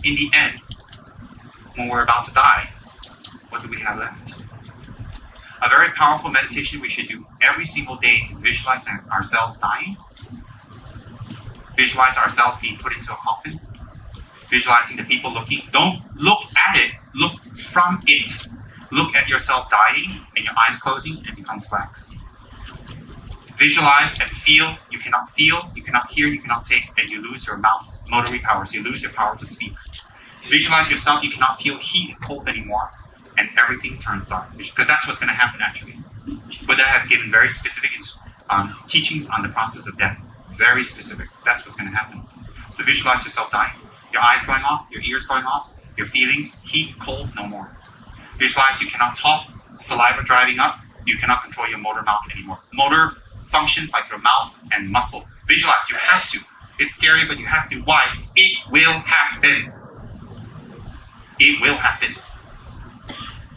in the end, when we're about to die, what do we have left? A very powerful meditation we should do every single day is visualizing ourselves dying. Visualize ourselves being put into a coffin. Visualizing the people looking. Don't look at it. Look from it. Look at yourself dying and your eyes closing and it becomes black. Visualize and feel. You cannot hear, you cannot taste, and you lose your mouth motory powers. You lose your power to speak. Visualize yourself. You cannot feel heat and cold anymore, and everything turns dark. Because that's what's going to happen actually. Buddha has given very specific teachings on the process of death. Very specific. That's what's going to happen. So visualize yourself dying. Your eyes going off, your ears going off, your feelings, heat, cold, no more. Visualize you cannot talk, saliva driving up, you cannot control your motor mouth anymore. Motor functions like your mouth and muscle. Visualize, you have to. It's scary, but you have to. Why? It will happen. It will happen.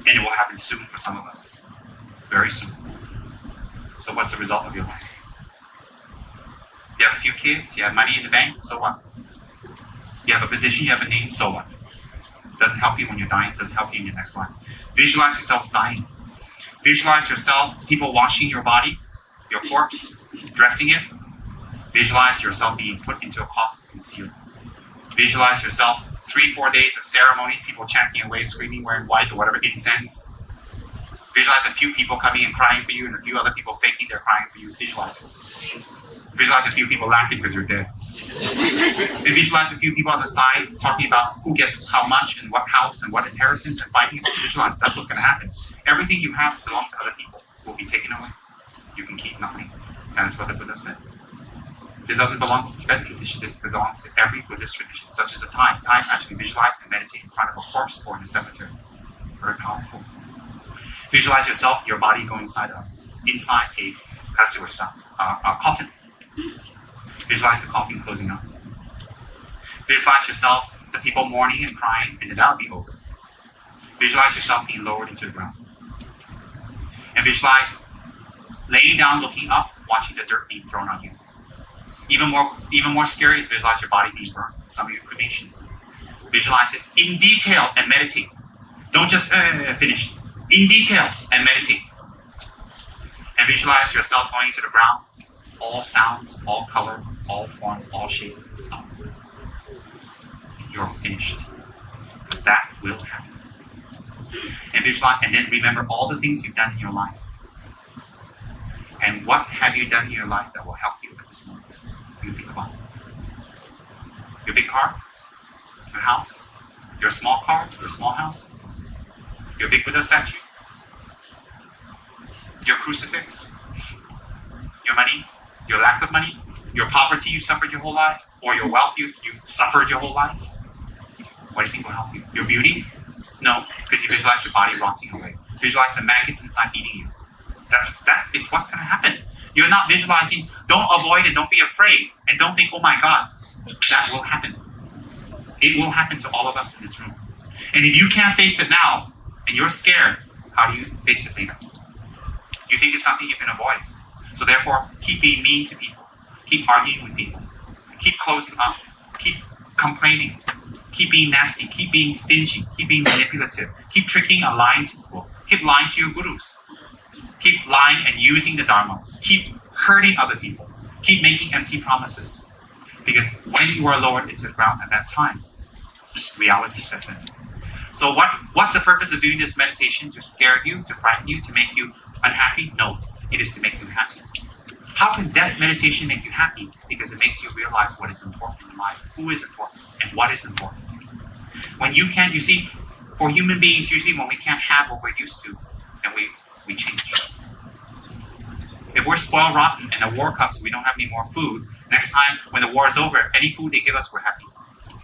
And it will happen soon for some of us. Very soon. So what's the result of your life? You have a few kids, you have money in the bank, so what? You have a position, you have a name, so what? Doesn't help you when you're dying, doesn't help you in your next life. Visualize yourself dying. Visualize yourself, people washing your body, your corpse, dressing it. Visualize yourself being put into a coffin and sealed. Visualize yourself 3-4 days of ceremonies, people chanting away, screaming, wearing white or whatever, incense. Visualize a few people coming and crying for you and a few other people faking they're crying for you. Visualize it. Visualize a few people laughing because you're dead. Visualize a few people on the side talking about who gets how much and what house and what inheritance and fighting. Visualize that's what's going to happen. Everything you have belongs to other people will be taken away. You can keep nothing. That's what the Buddha said. This doesn't belong to the Tibetan tradition. It belongs to every Buddhist tradition, such as the Thais. Thais actually visualize and meditate in front of a corpse or in a cemetery. Very powerful. Visualize yourself, your body going inside a coffin. Visualize the coffin closing up. Visualize yourself, the people mourning and crying, and that'll be over. Visualize yourself being lowered into the ground. And visualize laying down, looking up, watching the dirt being thrown on you. Even more scary is visualize your body being burned. Some of you cremation. Visualize it in detail and meditate. Don't just finish. In detail and meditate. And visualize yourself going into the ground. All sounds, all color, all form, all shape, stop. You're finished. That will happen. And visualize, and then remember all the things you've done in your life. And what have you done in your life that will help you at this moment? You think about it. Your big car, your house, your small car, your small house, your big Buddha statue, your crucifix, your money, your lack of money, your poverty you suffered your whole life, or your wealth you suffered your whole life. What do you think will help you? Your beauty? No, because you visualize your body rotting away. Visualize the maggots inside eating you. That is what's going to happen. You're not visualizing. Don't avoid it. Don't be afraid. And don't think, oh my God, that will happen. It will happen to all of us in this room. And if you can't face it now, and you're scared, how do you face it later? You think it's something you can avoid. So therefore, keep being mean to people. Keep arguing with people. Keep closing up. Keep complaining. Keep being nasty. Keep being stingy. Keep being manipulative. Keep tricking and lying to people. Keep lying to your gurus. Keep lying and using the Dharma. Keep hurting other people. Keep making empty promises. Because when you are lowered into the ground at that time, reality sets in. So what's the purpose of doing this meditation? To scare you, to frighten you, to make you unhappy? No, it is to make you happy. How can death meditation make you happy? Because it makes you realize what is important in life, who is important, and what is important. When you can't, you see, for human beings, usually when we can't have what we're used to, then we change. If we're spoiled rotten and the war comes, we don't have any more food, next time when the war is over, any food they give us, we're happy.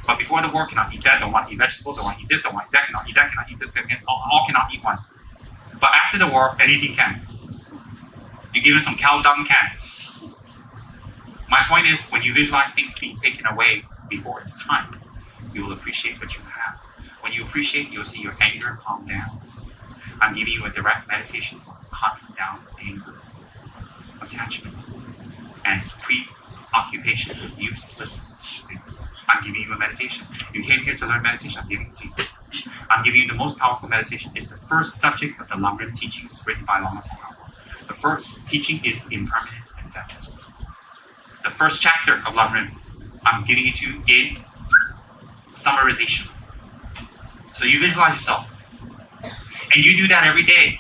But before the war, cannot eat that, don't want to eat vegetables, don't want to eat this, don't want to eat that, cannot eat that, cannot eat this, all cannot eat one. But after the war, anything can. You give them some cow dung can. My point is, when you visualize things being taken away before it's time, you will appreciate what you have. When you appreciate, you'll see your anger calm down. I'm giving you a direct meditation for calming down anger, attachment, and preoccupation with useless things. I'm giving you a meditation. You came here to learn meditation. I'm giving it to you. I'm giving you the most powerful meditation. It's the first subject of the Lam teachings written by Lama Tsongkhapa. The first teaching is impermanence and death. The first chapter of Lam, I'm giving it to you in summarization. So you visualize yourself. And you do that every day.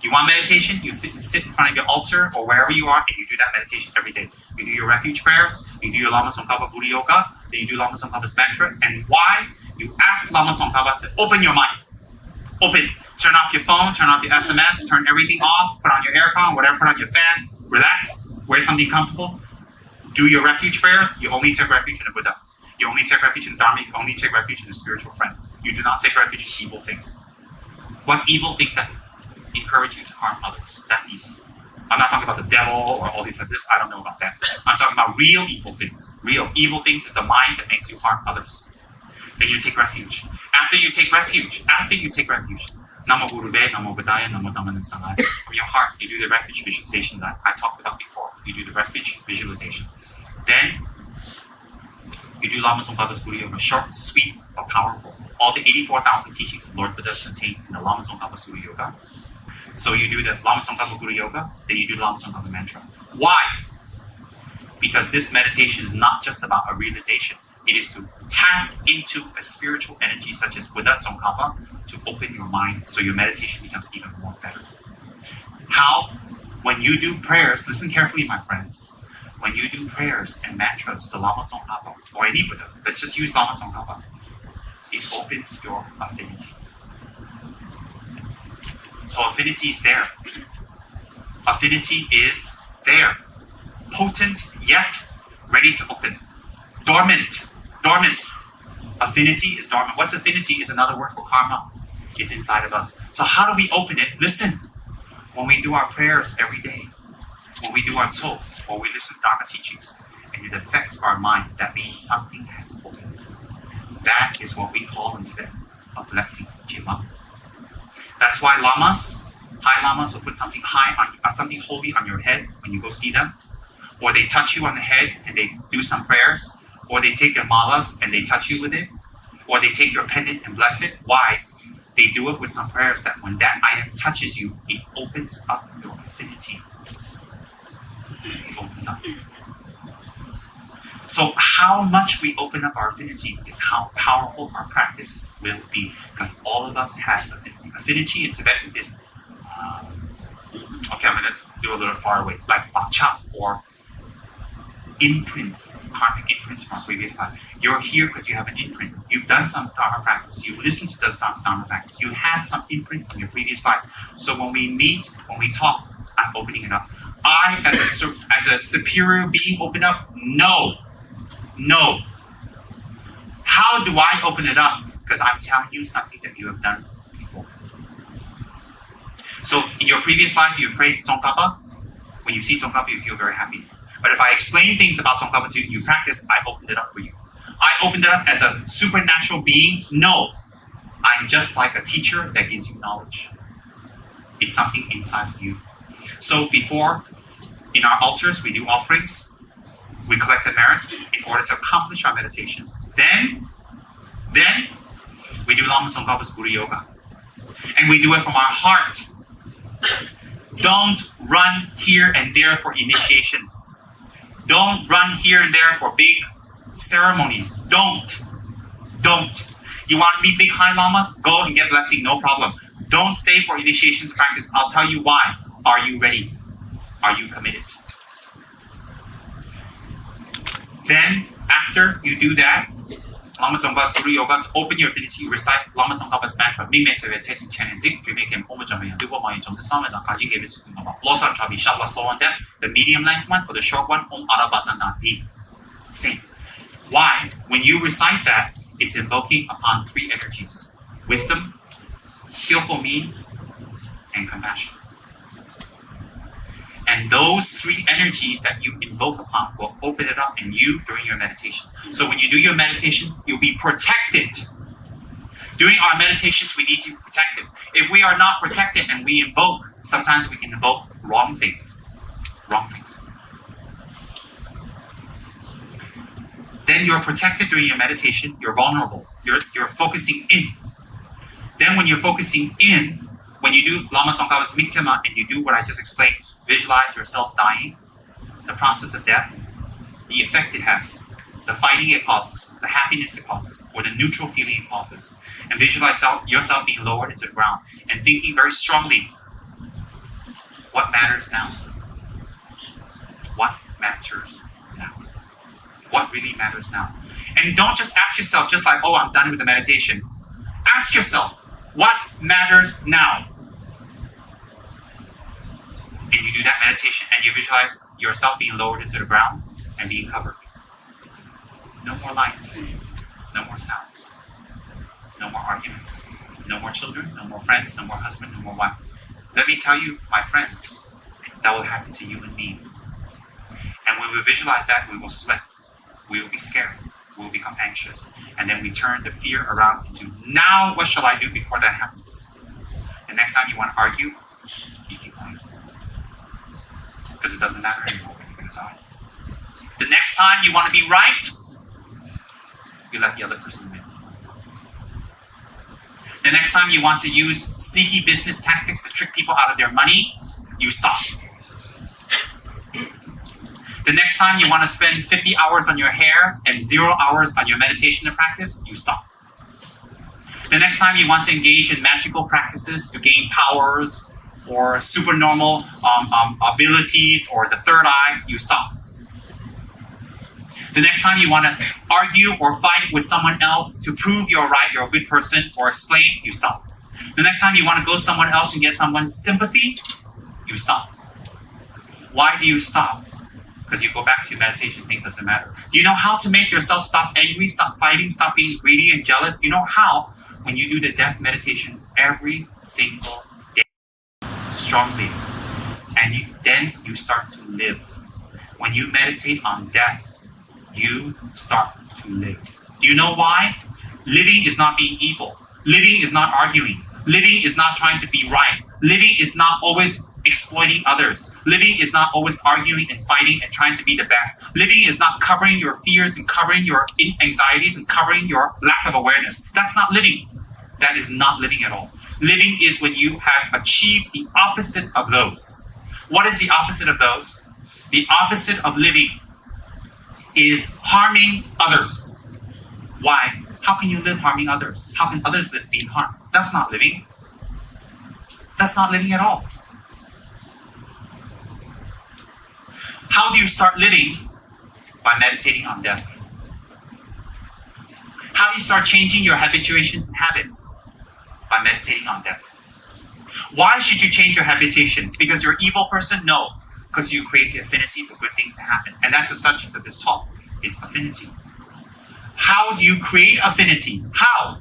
You want meditation, you sit in front of your altar or wherever you are, and you do that meditation every day. You do your refuge prayers, you do your Lama Tsongkhapa Buddha Yoga, then you do Lama Tsongkhapa's mantra. And why? You ask Lama Tsongkhapa to open your mind. Open. Turn off your phone, turn off your SMS, turn everything off, put on your aircon, whatever, put on your fan, relax, wear something comfortable. Do your refuge prayers. You only take refuge in the Buddha. You only take refuge in Dharma. You only take refuge in the spiritual friend. You do not take refuge in evil things. What's evil things that encourage you to harm others? That's evil. I'm not talking about the devil or all this. I don't know about that. I'm talking about real evil things. Real evil things is the mind that makes you harm others. Then you take refuge. After you take refuge, Namo Gurube, Namo Buddhaya, Namo Dhamma Sangha. From your heart, you do the refuge visualization that I talked about before. You do the refuge visualization. Then you do Lama Tsongkhapa's Buddha Yoga, short, sweet, but powerful. All the 84,000 teachings of Lord Buddha contained in the Lama Tsongkhapa's Buddha Yoga. So you do the Lama Tsongkhapa Buddha Yoga, then you do Lama Tsongkhapa mantra. Why? Because this meditation is not just about a realization. It is to tap into a spiritual energy such as Buddha Tsongkhapa to open your mind so your meditation becomes even more better. How? When you do prayers, listen carefully, my friends. When you do prayers and mantras to Lama Tsongkhapa or any Buddha, let's just use Lama Tsongkhapa, it opens your affinity. So affinity is there. Affinity is there. Potent yet ready to open. Dormant. Affinity is dormant. What's affinity is another word for karma. It's inside of us. So how do we open it? Listen. When we do our prayers every day, when we do our tso, or we listen to Dharma teachings, and it affects our mind, that means something has opened. That is what we call in Tibet a blessing, jima. That's why high lamas will put something something holy on your head when you go see them, or they touch you on the head and they do some prayers, or they take your malas and they touch you with it, or they take your pendant and bless it. Why? They do it with some prayers that when that item touches you, it opens up your affinity. It opens up. So how much we open up our affinity is how powerful our practice will be, because all of us has affinity. Affinity in Tibetan is, okay, I'm going to do a little far away, like bacha or imprints, karmic imprints from a previous life. You're here because you have an imprint. You've done some Dharma practice. You listen to the Dharma practice. You have some imprint from your previous life. So when we meet, when we talk, I'm opening it up. I, as a superior being, open up? No. How do I open it up? Because I'm telling you something that you have done before. So in your previous life, you praised Tsongkhapa. When you see Tsongkhapa, you feel very happy. But if I explain things about Tsongkhapa to you, you practice, I opened it up for you. I opened it up as a supernatural being? No. I'm just like a teacher that gives you knowledge. It's something inside of you. So before, in our altars, we do offerings. We collect the merits in order to accomplish our meditations. Then we do Lama Tsongkhapa's Buddha Yoga. And we do it from our heart. Don't run here and there for initiations. Don't run here and there for big ceremonies. Don't. You want to be big high lamas? Go and get blessing, no problem. Don't stay for initiations practice. I'll tell you why. Are you ready? Are you committed? Then, after you do that, Lama Tsongkhapa's Buddha Yoga, to open your affinity, recite Lama Tsongkhapa's mantra. The medium length one or the short one, Om Arabhasana Di. Same. Why? When you recite that, it's invoking upon three energies: wisdom, skillful means, and compassion. And those three energies that you invoke upon will open it up in you during your meditation. So when you do your meditation, you'll be protected. During our meditations, we need to be protected. If we are not protected and we invoke, sometimes we can invoke wrong things. then you're protected during your meditation. You're vulnerable. You're focusing in. Then when you're focusing in, when you do Lama Tsongkhapa's Miktsema and you do what I just explained, visualize yourself dying, the process of death, the effect it has, the fighting it causes, the happiness it causes, or the neutral feeling it causes, and visualize yourself being lowered into the ground and thinking very strongly, what matters now? What matters now? What really matters now? And don't just ask yourself, just like, oh, I'm done with the meditation. Ask yourself, what matters now? And you do that meditation and you visualize yourself being lowered into the ground and being covered. No more light. No more sounds. No more arguments. No more children. No more friends. No more husband. No more wife. Let me tell you, my friends, that will happen to you and me. And when we visualize that, we will sweat. We will be scared. We will become anxious. And then we turn the fear around into, now what shall I do before that happens? The next time you want to argue, you keep quiet. Because it doesn't matter anymore when you're going to die. The next time you want to be right, you let the other person win. The next time you want to use sneaky business tactics to trick people out of their money, you stop. The next time you want to spend 50 hours on your hair and 0 hours on your meditation and practice, you stop. The next time you want to engage in magical practices to gain powers or supernormal abilities or the third eye, you stop. The next time you want to argue or fight with someone else to prove you're right, you're a good person, or explain, you stop. The next time you want to go somewhere else and get someone's sympathy, you stop. Why do you stop? Because you go back to your meditation, think doesn't matter. Do you know how to make yourself stop angry, stop fighting, stop being greedy and jealous? You know how? When you do the death meditation every single day, strongly, and then you start to live. When you meditate on death, you start to live. Do you know why? Living is not being evil. Living is not arguing. Living is not trying to be right. Living is not always exploiting others. Living is not always arguing and fighting and trying to be the best. Living is not covering your fears and covering your anxieties and covering your lack of awareness. That's not living. That is not living at all. Living is when you have achieved the opposite of those. What is the opposite of those? The opposite of living is harming others. Why? How can you live harming others? How can others live being harmed? That's not living. That's not living at all. How do you start living? By meditating on death. How do you start changing your habituations and habits? By meditating on death. Why should you change your habitations? Because you're an evil person? No. Because you create the affinity for good things to happen. And that's the subject of this talk, is affinity. How do you create affinity? How?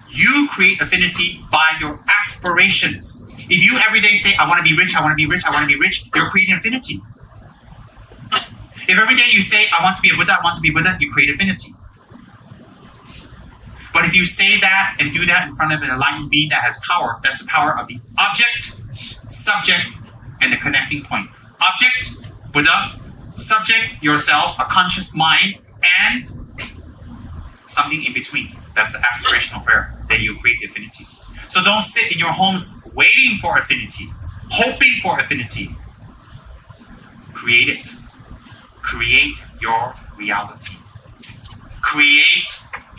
You create affinity by your aspirations. If you every day say, I want to be rich, I want to be rich, I want to be rich, you're creating affinity. If every day you say, I want to be a Buddha, I want to be Buddha, you create affinity. But if you say that and do that in front of an enlightened being that has power, that's the power of the object, subject, and the connecting point. Object, Buddha, subject, yourself, a conscious mind, and something in between. That's the aspirational prayer. Then you create affinity. So don't sit in your homes waiting for affinity, hoping for affinity. Create it. Create your reality. Create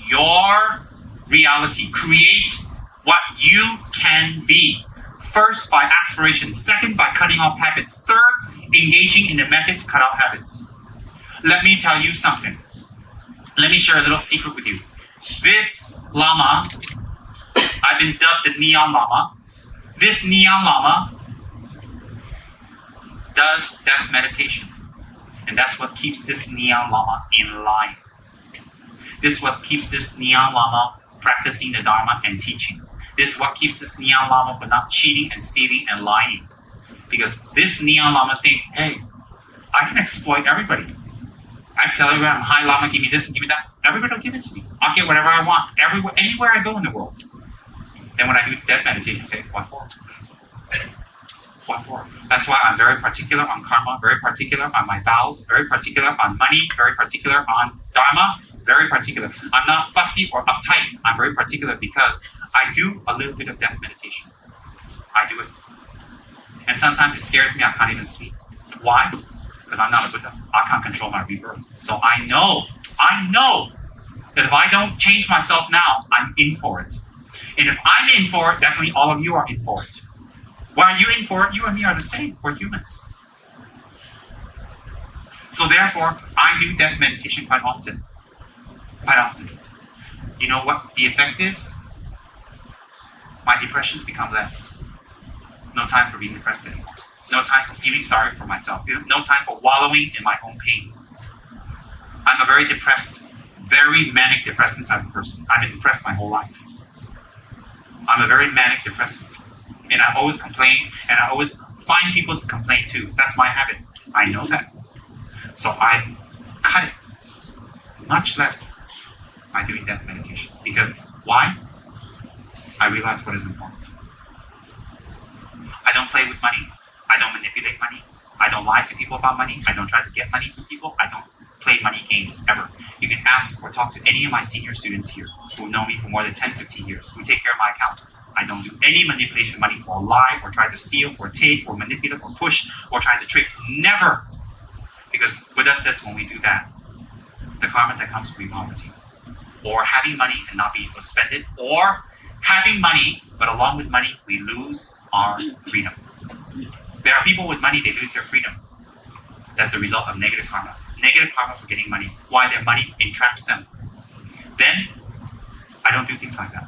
your reality. Create what you can be. First, by aspiration. Second, by cutting off habits. Third, engaging in the method to cut off habits. Let me tell you something. Let me share a little secret with you. This Lama, I've been dubbed the Neon Lama. This Neon Lama does death meditation. And that's what keeps this Neon Lama in line. This is what keeps this Neon Lama practicing the Dharma and teaching. This is what keeps this Neon Lama from not cheating and stealing and lying. Because this Neon Lama thinks, hey, I can exploit everybody. I tell everyone, hi Lama, give me this and give me that. Everybody will give it to me. I'll get whatever I want, anywhere I go in the world. Then when I do death meditation, I say, what for? What for? That's why I'm very particular on karma, very particular on my vows, very particular on money, very particular on Dharma, very particular. I'm not fussy or uptight. I'm very particular because I do a little bit of death meditation. I do it. And sometimes it scares me. I can't even sleep. Why? Because I'm not a Buddha. I can't control my rebirth. So I know that if I don't change myself now, I'm in for it. And if I'm in for it, definitely all of you are in for it. Why are you in for it? You and me are the same. We're humans. So therefore, I do death meditation quite often. Quite often. You know what the effect is? My depressions become less. No time for being depressed anymore. No time for feeling sorry for myself. No time for wallowing in my own pain. I'm a very depressed, very manic depressant type of person. I've been depressed my whole life. I'm a very manic depressant. And I always complain, and I always find people to complain to. That's my habit. I know that. So I cut it much less by doing death meditation. Because why? I realize what is important. I don't play with money. I don't manipulate money. I don't lie to people about money. I don't try to get money from people. I don't play money games ever. You can ask or talk to any of my senior students here who know me for more than 10, 15 years, who take care of my account. I don't do any manipulation of money or lie or try to steal or take or manipulate or push or try to trick. Never. Because Buddha says when we do that, the karma that comes will be poverty. Or having money and not being able to spend it. Or having money, but along with money, we lose our freedom. There are people with money, they lose their freedom. That's a result of negative karma. Negative karma for getting money. Why? Their money entraps them. Then, I don't do things like that.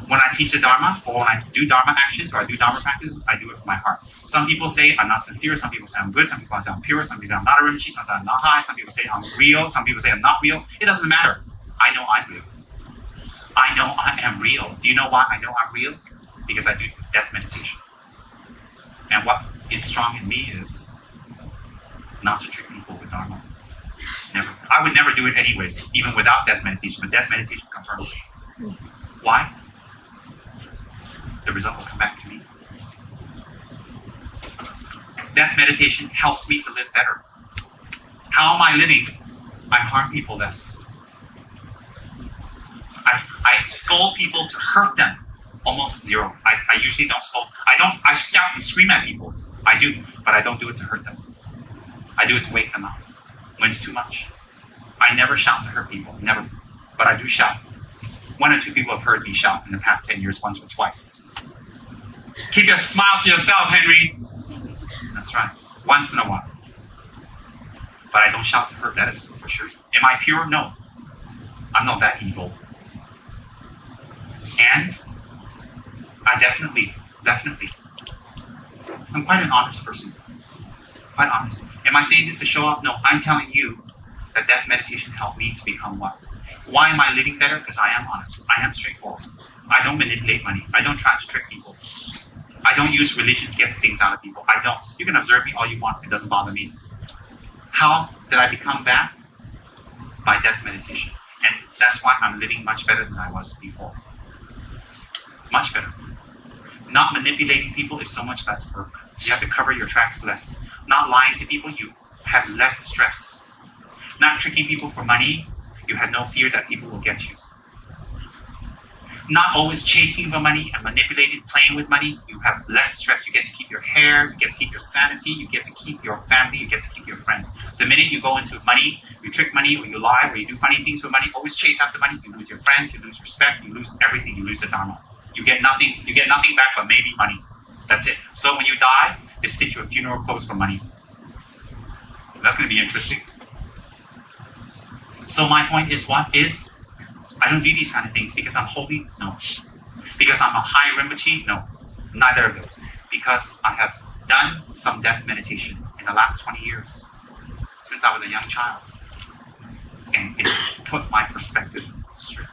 When I teach the Dharma, or when I do Dharma actions, or I do Dharma practices, I do it from my heart. Some people say I'm not sincere, some people say I'm good, some people say I'm pure, some people say I'm not a Rinpoche, some say I'm not high, some people say I'm real, some people say I'm not real. It doesn't matter. I know I'm real. I know I am real. Do you know why I know I'm real? Because I do death meditation. And what is strong in me is not to trick people with Dharma. Never. I would never do it anyways, even without death meditation. But death meditation confirms it. Why? The result will come back to me. Death meditation helps me to live better. How am I living? I harm people less. I scold people to hurt them. Almost zero. I usually don't scold. I shout and scream at people. I do, but I don't do it to hurt them. I do it to wake them up. When it's too much. I never shout to hurt people. Never. But I do shout. 1 or 2 people have heard me shout in the past 10 years, once or twice. Keep your smile to yourself, Henry. That's right. Once in a while. But I don't shout to hurt, that is for sure. Am I pure? No. I'm not that evil. And I definitely, I'm quite an honest person. Quite honest. Am I saying this to show off? No, I'm telling you that death meditation helped me to become what? Why am I living better? Because I am honest. I am straightforward. I don't manipulate money. I don't try to trick people. I don't use religion to get things out of people. I don't. You can observe me all you want. It doesn't bother me. How did I become that? By death meditation. And that's why I'm living much better than I was before. Much better. Not manipulating people is so much less work. You have to cover your tracks less. Not lying to people, you have less stress. Not tricking people for money, you have no fear that people will get you. Not always chasing for money and manipulating, playing with money, you have less stress. You get to keep your hair, you get to keep your sanity, you get to keep your family, you get to keep your friends. The minute you go into money, you trick money, or you lie, or you do funny things with money, always chase after money, you lose your friends, you lose respect, you lose everything, you lose the Dharma. You get nothing back but maybe money. That's it. So when you die, they stitch you a funeral clothes for money. That's going to be interesting. So my point is what is? I don't do these kind of things because I'm holy? No. Because I'm a high Rinpoche? No. Neither of those. Because I have done some death meditation in the last 20 years. Since I was a young child. And it's put my perspective straight.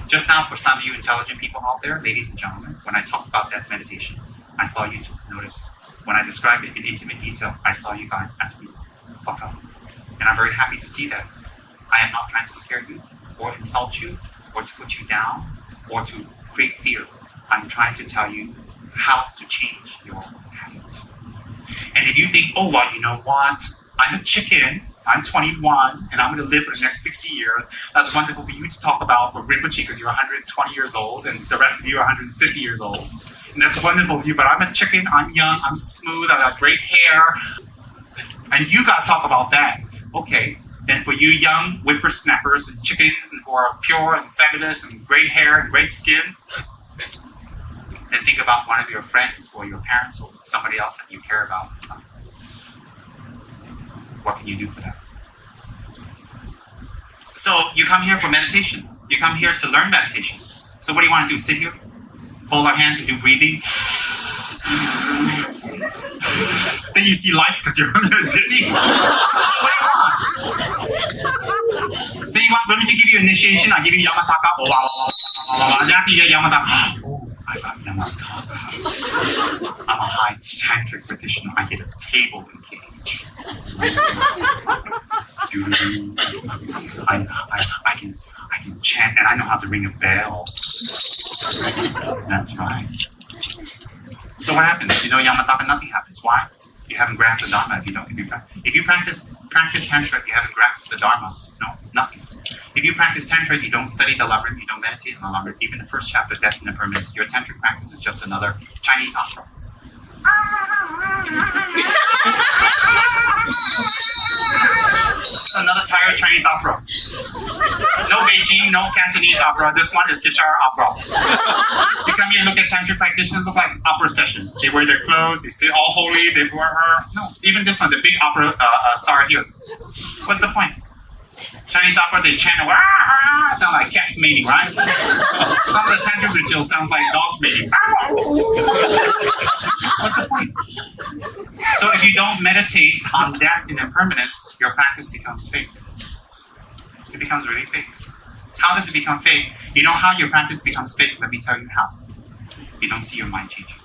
Just now, for some of you intelligent people out there, ladies and gentlemen, when I talked about death meditation, I saw you notice. When I described it in intimate detail, I saw you guys actually fuck up. And I'm very happy to see that. I am not trying to scare you, or insult you, or to put you down, or to create fear. I'm trying to tell you how to change your habit. And if you think, oh, well, you know what? I'm a chicken. I'm 21, and I'm going to live for the next 60 years. That's wonderful for you to talk about for Rinpoche because you're 120 years old, and the rest of you are 150 years old. And that's wonderful for you, but I'm a chicken, I'm young, I'm smooth, I got great hair. And you got to talk about that. Okay, then for you young whippersnappers and chickens and who are pure and fabulous and great hair and great skin, then think about one of your friends or your parents or somebody else that you care about. What can you do for them? So you come here for meditation. You come here to learn meditation. So what do you want to do? Sit here? Fold our hands and do breathing? Then you see lights because you're dizzy. What do you want? Then you want me to give you initiation? I'll give you Yamataka. And after you get Yamataka, I got Yamataka. I'm a high tantric practitioner. I get a table and cage. I can chant and I know how to ring a bell. That's right. So what happens? If you know Yamataka, nothing happens. Why? You haven't grasped the Dharma. If you practice Tantra, you haven't grasped the Dharma. No, nothing. If you practice Tantra, you don't study the Lamrim, you don't meditate on the Lamrim. Even the first chapter, Death and Impermanence, your Tantric practice is just another Chinese opera. Another tired Chinese opera. No Beijing, no Cantonese opera. This one is guitar opera. You come here and look at Tantric practitioners, look like opera session. They wear their clothes, they sit all holy, they wear her. No, even this one, the big opera star here. What's the point? Chinese opera, they chant, sound like cats mating, right? Some of the Tantric rituals sounds like dogs mating. What's the point? So if you don't meditate on death and impermanence, your practice becomes fake. It becomes really fake. How does it become fake? You know how your practice becomes fake? Let me tell you how. You don't see your mind changing.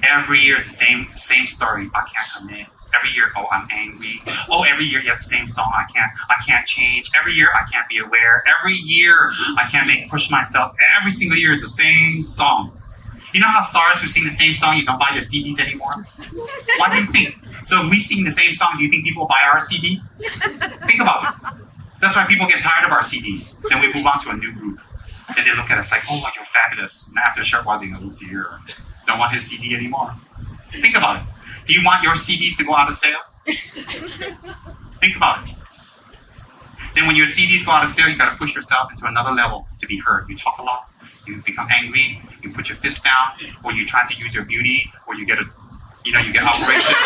Every year the same story. I can't commit. Every year, oh, I'm angry. Oh, every year you have the same song. I can't change. Every year I can't be aware. Every year I can't push myself. Every single year it's the same song. You know how stars who sing the same song, you don't buy their CDs anymore? What do you think? So if we sing the same song, do you think people will buy our CD? Think about it. That's why people get tired of our CDs. Then we move on to a new group. And they look at us like, oh, you're fabulous. And after a short while, they go, oh dear, don't want his CD anymore. Think about it. Do you want your CDs to go out of sale? Think about it. Then when your CDs go out of sale, you got to push yourself into another level to be heard. You talk a lot. You become angry, you put your fist down, or you try to use your beauty, or you get operations.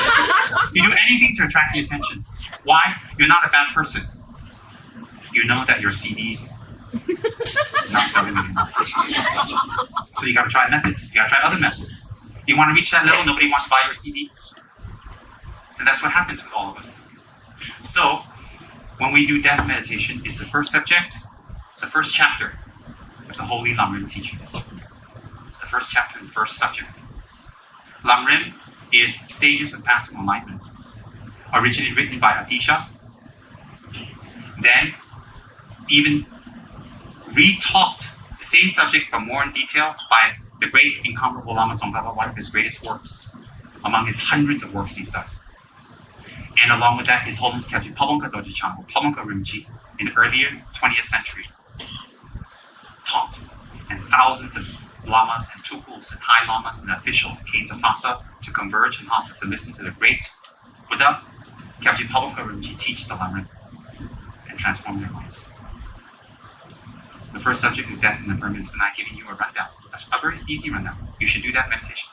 You do anything to attract the attention. Why? You're not a bad person. You know that your CD's not selling anymore. So you gotta try methods. You gotta try other methods. You want to reach that level, nobody wants to buy your CD. And that's what happens with all of us. So, when we do death meditation, it's the first subject, the first chapter of the Holy Lamrim teachings. The first chapter and the first subject. Lamrim is stages of path to enlightenment. Originally written by Atisha. Then, even retaught the same subject but more in detail by the great incomparable Lama Tsongkhapa, one of his greatest works, among his hundreds of works he's done. And along with that, His Holiness Kyabje Pabongka Dorje Chambo, Pabongka Rinpoche, in the earlier 20th century, taught. And thousands of lamas and tukuls and high lamas and officials came to Lhasa to converge in Lhasa to listen to the great Buddha, Kyabje Pabongka Rinpoche, teach the Lamrim and transform their lives. The first subject is death and impermanence, and I'm giving you a rundown, a very easy rundown. You should do that meditation.